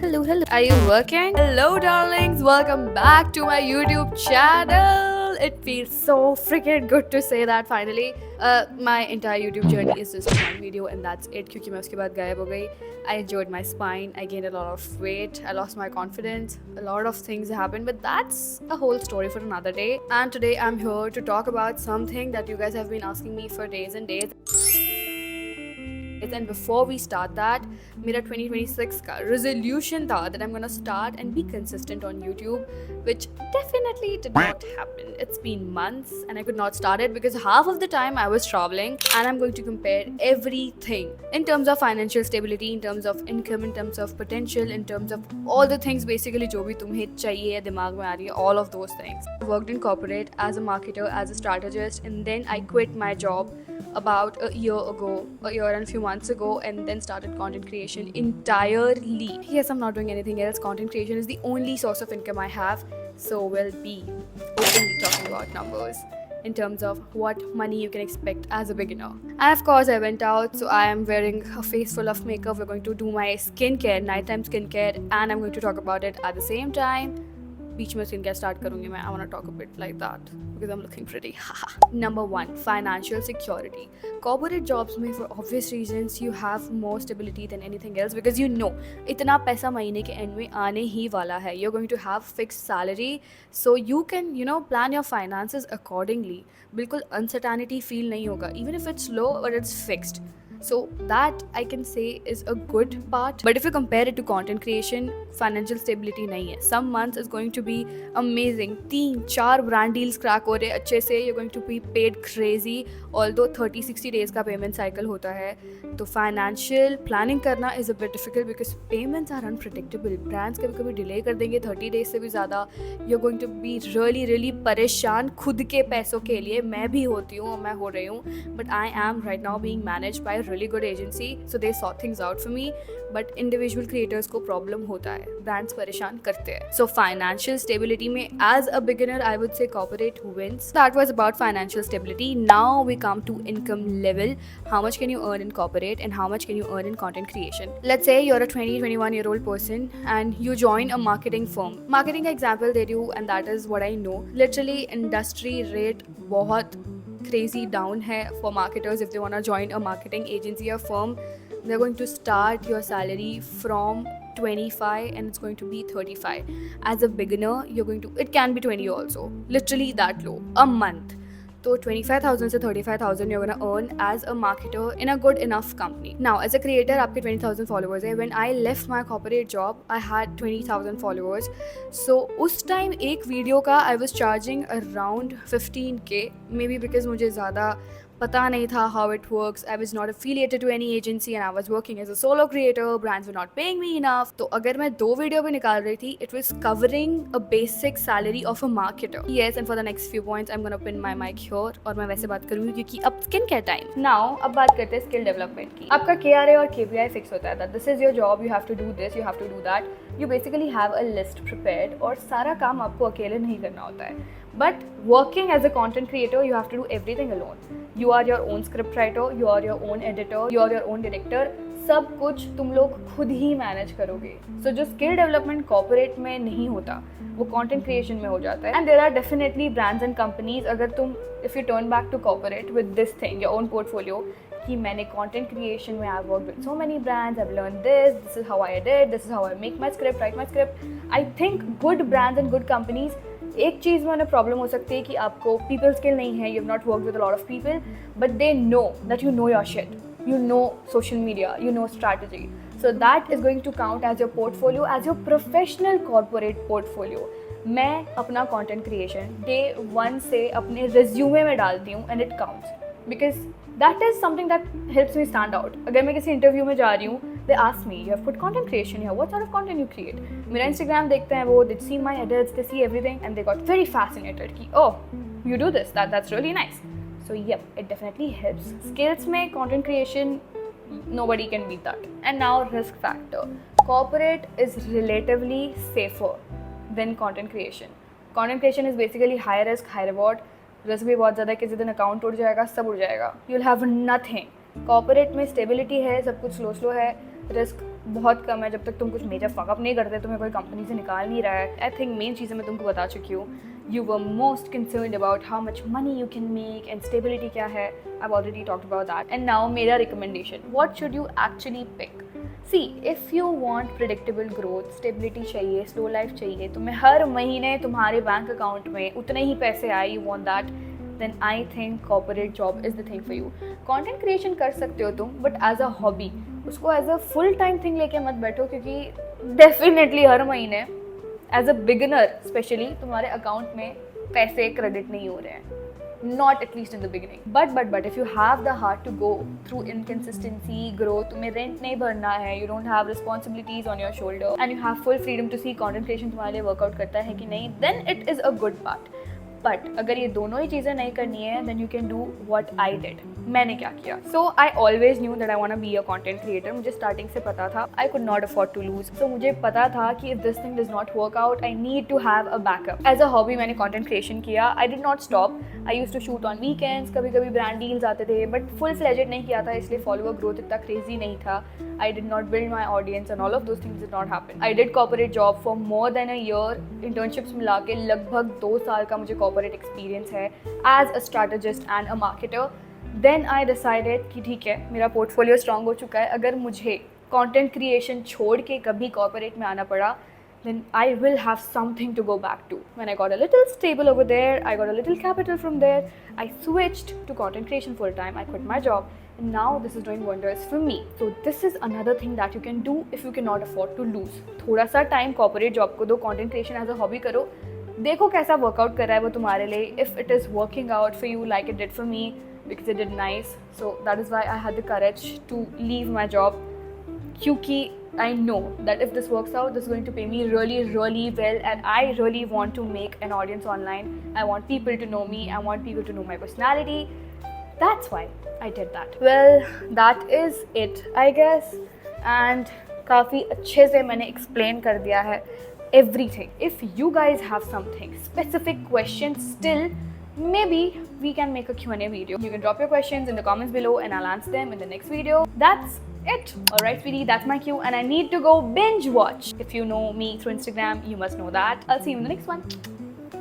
Hello. Are you working? Hello, darlings. Welcome back to my YouTube channel. It feels so freaking good to say that finally. My entire YouTube journey is just one video and that's it क्योंकि मैं उसके बाद गायब हो गई. I enjoyed my spine. I gained a lot of weight. I lost my confidence. A lot of things happened, but that's a whole story for another day. And today I'm here to talk about something that you guys have been asking me for days and days. And before we start that, मेरा 2026 का resolution था that I'm gonna start and be consistent on YouTube, which definitely did not happen. It's been months and I could not start it because half of the time I was traveling, and I'm going to compare everything in terms of financial stability, in terms of income, in terms of potential, in terms of all the things basically जो भी तुम्हें चाहिए या दिमाग में आ रही है, all of those things. I worked in corporate as a marketer, as a strategist, and then I quit my job about a year and a few months ago, and then started content creation entirely. Yes, I'm not doing anything else. Content creation is the only source of income I have, so we'll be openly talking about numbers in terms of what money you can expect as a beginner. And of course I went out, so I am wearing a face full of makeup. We're going to do my skincare, nighttime skincare, and I'm going to talk about it at the same time. बीच में skin care start करूँगी मैं. I want to talk a bit like that because I'm looking pretty. Number 1, financial security. Corporate jobs में for obvious reasons you have more stability than anything else because you know इतना पैसा महीने के end में आने ही वाला है. You're going to have fixed salary, so you can plan your finances accordingly. बिल्कुल uncertainty feel नहीं होगा even if it's low or it's fixed. So that I can say is a good part. But if you compare it to content creation, financial stability नहीं है. Some months is going to be amazing. 3-4 brand deals crack हो रहे अच्छे से. You're going to be paid crazy. Although 30-60 days का payment cycle होता है, तो financial planning करना is a bit difficult because payments are unpredictable. Brands कभी delay कर देंगे 30 days से भी ज़्यादा. You're going to be really परेशान खुद के पैसों के लिए. मैं भी होती हूँ और मैं हो रही हूँ. But I am right now being managed by a really good agency, so they sort things out for me. But individual creators को problem होता है. Brands परेशान करते हैं. So financial stability में as a beginner I would say corporate wins. That was about financial stability. Now we come to income level. How much can you earn in corporate and how much can you earn in content creation? Let's say you're a 20-21-year-old person and you join a marketing firm. Marketing का example दे रही हूँ and that is what I know. Literally industry rate बहुत crazy down है for marketers. If they want to join a marketing agency or firm, they're going to start your salary from 25 and it's going to be 35. As a beginner, it can be 20 also. Literally that low. A month. So 25,000 से 35,000 you're gonna earn as a marketer in a good enough company. Now as a creator आपके 20,000 followers है. When I left my corporate job, I had 20,000 followers. So उस time एक video का I was charging around 15k, maybe because मुझे ज़्यादा पता नहीं था how it works. I was not affiliated to any agency and I was working as a solo creator. Brands were not paying me enough. तो अगर मैं 2 video भी निकाल रही थी, it was covering a basic salary of a marketer. Yes, and for the next few points, I'm gonna pin my mic here और मैं वैसे बात करूँगी क्योंकि अब स्किन केयर टाइम. Now अब बात करते हैं स्किल डेवलपमेंट की. आपका KRA और KPI फिक्स होता है. That this is your job, you have to do this, you have to do that. You basically have a list prepared और सारा काम आपको अकेले नहीं करना होता है. But working as a content creator, you have to do everything alone. You are your own script writer, you are your own editor, you are your own director. सब कुछ तुम लोग खुद ही मैनेज करोगे. So जो स्किल डेवलपमेंट कॉर्पोरेट में नहीं होता, वो कंटेंट क्रिएशन में हो जाता है. And there are definitely brands and companies. अगर तुम if you turn back to corporate with this thing, your own portfolio, कि मैंने कंटेंट क्रिएशन में I work with so many brands, I have learn this is how I edit, this is how I make my script, write my script. I think good brands and good companies, एक चीज़ में उन्हें problem हो सकती है कि आपको people skill नहीं है, you have not work with a lot of people, but they know that you know your shit, you know social media, you know strategy. So that is going to count as your portfolio, as your professional corporate portfolio. मैं अपना content creation day 1 से अपने resume में डालती हूँ and it counts because that is something that helps me stand out. अगर मैं किसी interview में जा रही हूँ, they ask me, you have put content creation here, what sort of content you create? मेरा Instagram देखते हैं वो, they see my edits, they see everything and they got very fascinated कि oh you do this, that's really nice. So yep, it definitely helps. Skills में content creation, nobody can beat that. And now risk factor. Corporate is relatively safer than content creation. Content creation is basically high risk, high reward. Risk भी बहुत ज़्यादा है, किसी दिन account उड़ जाएगा, सब उड़ जाएगा. You'll have nothing. Corporate में stability है, सब कुछ slow है. Risk बहुत कम है, जब तक तुम कुछ मेजर फकअप नहीं करते, तुम्हें कोई कंपनी से निकाल नहीं रहा है। आई थिंक मेन चीज़ें मैं तुमको बता चुकी हूँ। You were most concerned about how much money you can make and stability क्या है. I've already talked about that. And now मेरा recommendation. What should you actually pick? See, if you want predictable growth, stability चाहिए, slow life चाहिए, तुम्हें हर महीने तुम्हारे bank account में उतने ही पैसे आए, you want that, then I think corporate job is the thing for you. Content creation कर सकते हो तुम, but as a hobby. उसको as a full time thing लेके मत बैठो, क्योंकि definitely हर महीने एज अ बिगिनर स्पेशली तुम्हारे अकाउंट में पैसे क्रेडिट नहीं हो रहे हैं, not at least in the beginning. But if you have the heart to go through inconsistency growth, तुम्हें रेंट नहीं भरना है, you don't have responsibilities on your shoulder and you have full freedom to see content creation तुम्हारे लिए work out करता है कि नहीं, then it is a good part. But अगर ये दोनों ही चीज़ें नहीं करनी है, then you can do what I did. मैंने क्या किया? So I always knew that I want to be a content creator. मुझे स्टार्टिंग से पता था I could not afford to lose. So मुझे पता था कि if this thing does not work out, I need to have a backup. As a hobby मैंने content creation किया। I did not stop. I used to shoot on weekends, कभी कभी brand deals आते थे, बट फुल फ्लेजेड नहीं किया था, इसलिए फॉलोअर ग्रोथ इतना क्रेजी नहीं था। I did not build my audience and all of those things did not happen. I did corporate job for more than a year. Internships मिला के लगभग 2 साल का मुझे corporate experience है as a strategist and a marketer. Then I decided कि ठीक है, मेरा portfolio strong हो चुका है, अगर मुझे content creation छोड़ के कभी corporate में आना पड़ा, then I will have something to go back to. When I got a little stable over there, I got a little capital from there, I switched to content creation full time. I quit my job. And now this is doing wonders for me. So this is another thing that you can do if you cannot afford to lose. थोड़ा सा time corporate job को दो, content creation as a hobby करो, देखो कैसा workout कर रहा है वो तुम्हारे लिए. If it is working out for you like it did for me, because it did nice. So that is why I had the courage to leave my job, क्योंकि I know that if this works out, this is going to pay me really, really well, and I really want to make an audience online. I want people to know me. I want people to know my personality. That's why I did that. Well, that is it, I guess. And काफ़ी अच्छे से मैंने explain कर दिया है everything. If you guys have something specific questions still, maybe we can make a Q&A video. You can drop your questions in the comments below and I'll answer them in the next video. That's it. Alright, sweetie, that's my cue and I need to go binge watch. If you know me through Instagram, you must know that. I'll see you in the next one.